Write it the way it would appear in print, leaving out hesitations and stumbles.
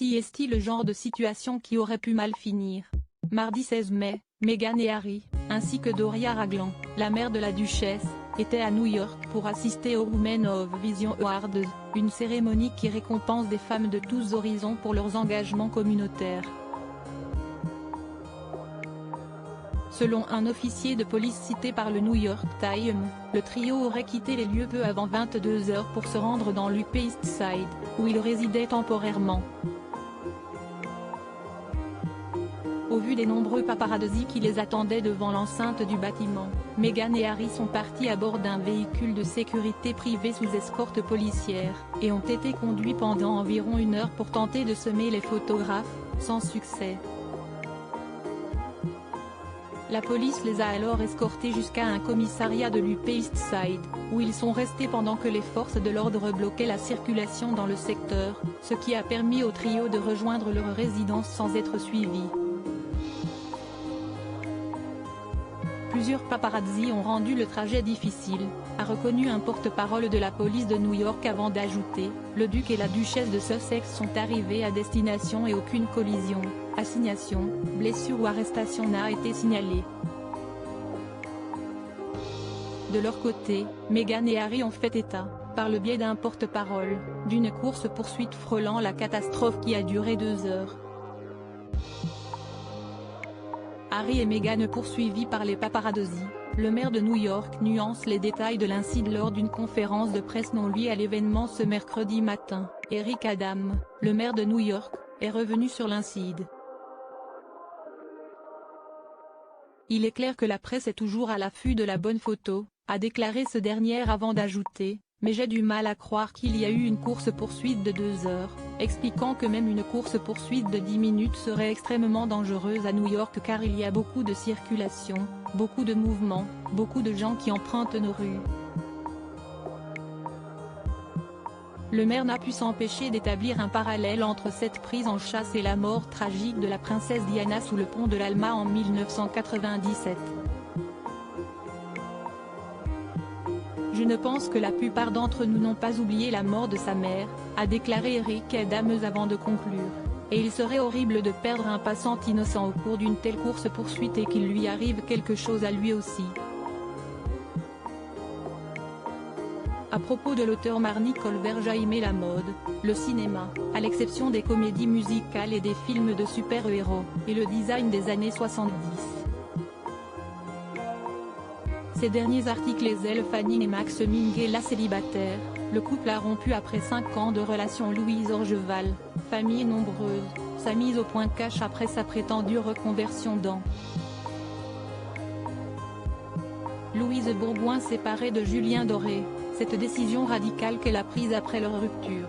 Ceci est le genre de situation qui aurait pu mal finir. Mardi 16 mai, Meghan et Harry, ainsi que Doria Ragland, la mère de la duchesse, étaient à New York pour assister aux Women of Vision Awards, une cérémonie qui récompense des femmes de tous horizons pour leurs engagements communautaires. Selon un officier de police cité par le New York Times, le trio aurait quitté les lieux peu avant 22 h pour se rendre dans l'Upper East Side, où il résidait temporairement. Au vu des nombreux paparazzi qui les attendaient devant l'enceinte du bâtiment, Meghan et Harry sont partis à bord d'un véhicule de sécurité privé sous escorte policière, et ont été conduits pendant environ 1 heure pour tenter de semer les photographes, sans succès. La police les a alors escortés jusqu'à un commissariat de l'Upper East Side, où ils sont restés pendant que les forces de l'ordre bloquaient la circulation dans le secteur, ce qui a permis au trio de rejoindre leur résidence sans être suivis. Plusieurs paparazzi ont rendu le trajet difficile, a reconnu un porte-parole de la police de New York avant d'ajouter, le duc et la duchesse de Sussex sont arrivés à destination et aucune collision, assignation, blessure ou arrestation n'a été signalée. De leur côté, Meghan et Harry ont fait état, par le biais d'un porte-parole, d'une course-poursuite frôlant la catastrophe qui a duré 2 heures. Harry et Meghan poursuivis par les paparazzi, le maire de New York nuance les détails de l'incident lors d'une conférence de presse non liée à l'événement ce mercredi matin. Eric Adams, le maire de New York, est revenu sur l'incident. Il est clair que la presse est toujours à l'affût de la bonne photo, a déclaré ce dernier avant d'ajouter, mais j'ai du mal à croire qu'il y a eu une course-poursuite de 2 heures, expliquant que même une course-poursuite de 10 minutes serait extrêmement dangereuse à New York car il y a beaucoup de circulation, beaucoup de mouvements, beaucoup de gens qui empruntent nos rues. Le maire n'a pu s'empêcher d'établir un parallèle entre cette prise en chasse et la mort tragique de la princesse Diana sous le pont de l'Alma en 1997. Je ne pense que la plupart d'entre nous n'ont pas oublié la mort de sa mère, a déclaré Eric Adams avant de conclure. Et il serait horrible de perdre un passant innocent au cours d'une telle course-poursuite et qu'il lui arrive quelque chose à lui aussi. À propos de l'auteur Marnie Colbert a aimé la mode, le cinéma, à l'exception des comédies musicales et des films de super-héros, et le design des années 70. Ces derniers articles Elle Fanning et Max Minghella célibataires, le couple a rompu après 5 ans de relation. Louise Orgeval, famille nombreuse, sa mise au point cash après sa prétendue reconversion dans Louise Bourgoin séparée de Julien Doré, cette décision radicale qu'elle a prise après leur rupture.